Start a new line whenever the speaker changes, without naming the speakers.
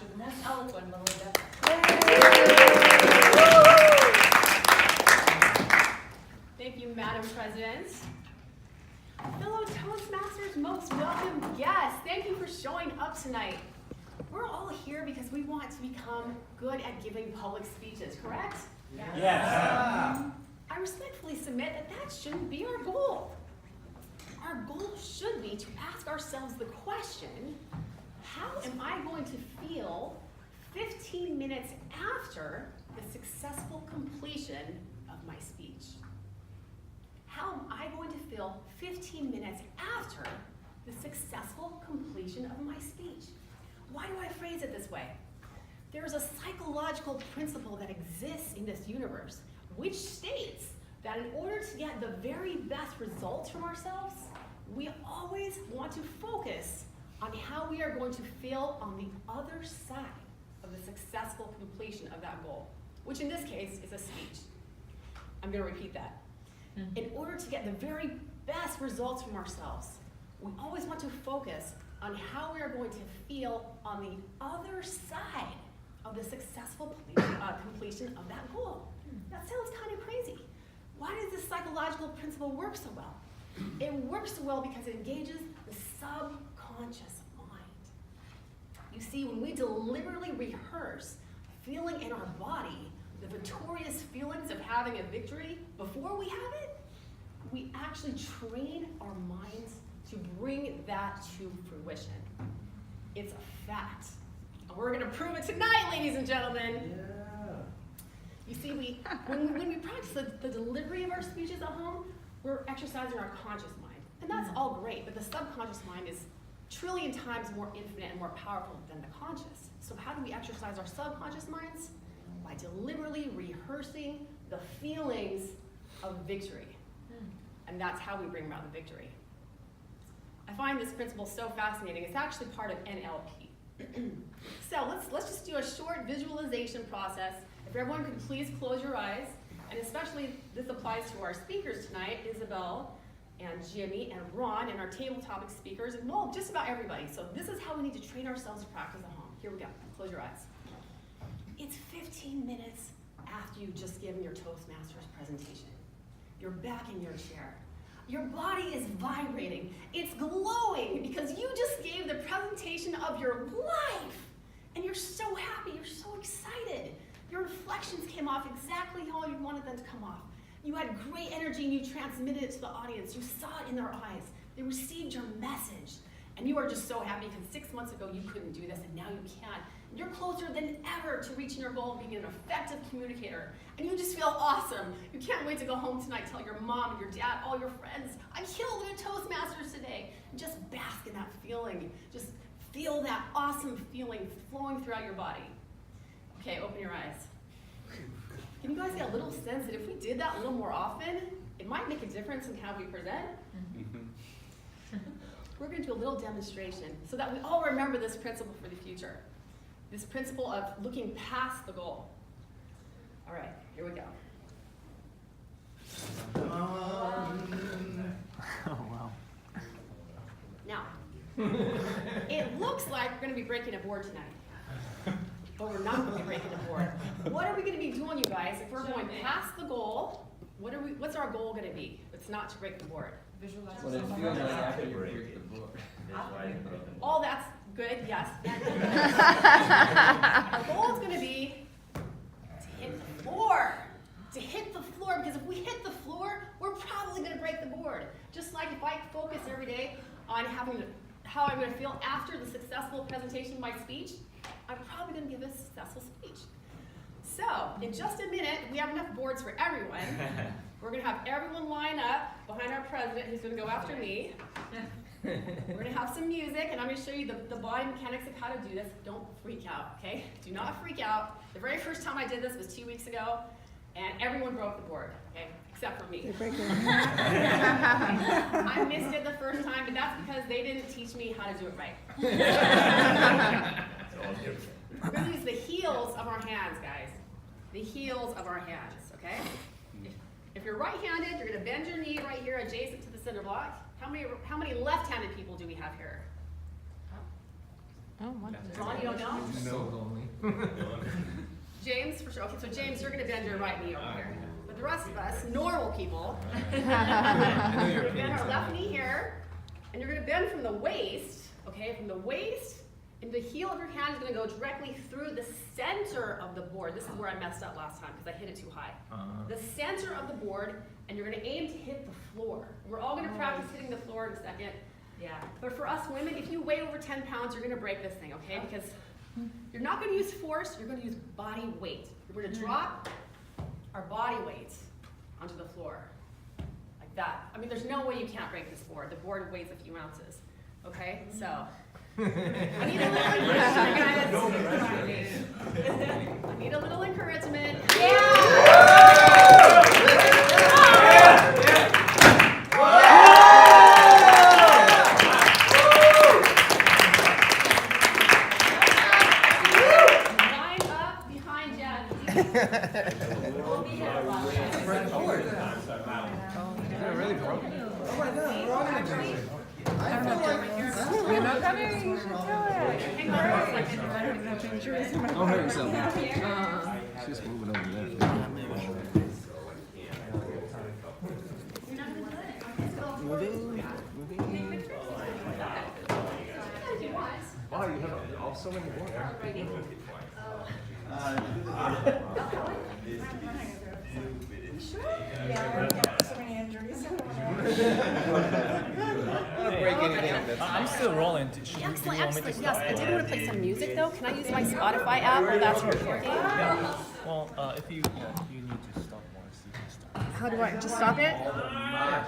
Master, the most eloquent, Melinda. Thank you, Madam President. Fellow Toastmasters, most welcome guests. Thank you for showing up tonight. We're all here because we want to become good at giving public speeches, correct?
Yes.
I respectfully submit that that shouldn't be our goal. Our goal should be to ask ourselves the question, how am I going to feel 15 minutes after the successful completion of my speech? How am I going to feel 15 minutes after the successful completion of my speech? Why do I phrase it this way? There's a psychological principle that exists in this universe, which states that in order to get the very best results from ourselves, we always want to focus on how we are going to feel on the other side of the successful completion of that goal, which in this case is a speech. I'm going to repeat that. In order to get the very best results from ourselves, we always want to focus on how we are going to feel on the other side of the successful completion of that goal. That sounds kind of crazy. Why does this psychological principle work so well? It works so well because it engages the subconscious mind. You see, when we deliberately rehearse feeling in our body the victorious feelings of having a victory before we have it, we actually train our minds to bring that to fruition. It's a fact. And we're going to prove it tonight, ladies and gentlemen.
Yeah.
You see, when we practice the delivery of our speeches at home, we're exercising our conscious mind. And that's all great, but the subconscious mind is trillion times more infinite and more powerful than the conscious. So how do we exercise our subconscious minds? By deliberately rehearsing the feelings of victory. And that's how we bring about the victory. I find this principle so fascinating. It's actually part of NLP. So let's just do a short visualization process. If everyone could please close your eyes, and especially this applies to our speakers tonight, Isabel and Jimmy and Ron and our table topic speakers, and well, just about everybody. So this is how we need to train ourselves to practice at home. Here we go. Close your eyes. It's 15 minutes after you've just given your Toastmasters presentation. You're back in your chair. Your body is vibrating. It's glowing because you just gave the presentation of your life. And you're so happy, you're so excited. Your inflections came off exactly how you wanted them to come off. You had great energy and you transmitted it to the audience. You saw it in their eyes. They received your message. And you are just so happy because 6 months ago you couldn't do this and now you can. You're closer than ever to reaching your goal of being an effective communicator. And you just feel awesome. You can't wait to go home tonight and tell your mom and your dad, all your friends, I killed it at Toastmasters today. And just bask in that feeling. Just feel that awesome feeling flowing throughout your body. Okay, open your eyes. Can you guys get a little sense that if we did that a little more often, it might make a difference in how we present? We're going to do a little demonstration so that we all remember this principle for the future. This principle of looking past the goal. All right, here we go.
Oh, wow.
Now, it looks like we're going to be breaking a board tonight. But we're not going to be breaking a board. What are we going to be doing, you guys? If we're going past the goal, what's our goal going to be? It's not to break the board.
Visualize. Well, it feels like after you break the board.
All that's good, yes. Our goal is going to be to hit the floor. To hit the floor, because if we hit the floor, we're probably going to break the board. Just like if I focus every day on how I'm going to feel after the successful presentation of my speech, I'm probably going to give a successful speech. So, in just a minute, we have enough boards for everyone. We're going to have everyone line up behind our president, who's going to go after me. We're going to have some music, and I'm going to show you the body mechanics of how to do this. Don't freak out, okay? Do not freak out. The very first time I did this was 2 weeks ago, and everyone broke the board, okay? Except for me. I missed it the first time, but that's because they didn't teach me how to do it right. We're going to use the heels of our hands, guys. The heels of our hands, okay? If you're right-handed, you're going to bend your knee right here adjacent to the cinder block. How many left-handed people do we have here?
Oh, what?
Ron, you don't know?
So lonely.
James, for sure. Okay, so James, you're gonna bend your right knee over here. But the rest of us, normal people, you're gonna bend our left knee here, and you're gonna bend from the waist, okay, from the waist, and the heel of your hand is gonna go directly through the center of the board. This is where I messed up last time because I hit it too high. The center of the board, and you're gonna aim to hit the floor. We're all gonna practice hitting the floor in a second.
Yeah.
But for us women, if you weigh over 10 pounds, you're gonna break this thing, okay? Because you're not gonna use force, you're gonna use body weight. We're gonna drop our body weight onto the floor, like that. I mean, there's no way you can't break this board. The board weighs a few ounces, okay? So, I need a little encouragement, guys. I need a little encouragement. Line up behind Jackie.
We'll be here a while.
Is it really broken?
Oh my God, we're all gonna do it. I feel like
You're not coming. You should do it.
Don't hurt yourself. She's moving over there. Wow, you have so many more.
I'm still rolling.
Excellent, excellent. Yes, I did want to play some music though. Can I use my Spotify app or that's recording?
Well, if you need to stop once, you can stop.
How do I just stop it?
Yeah,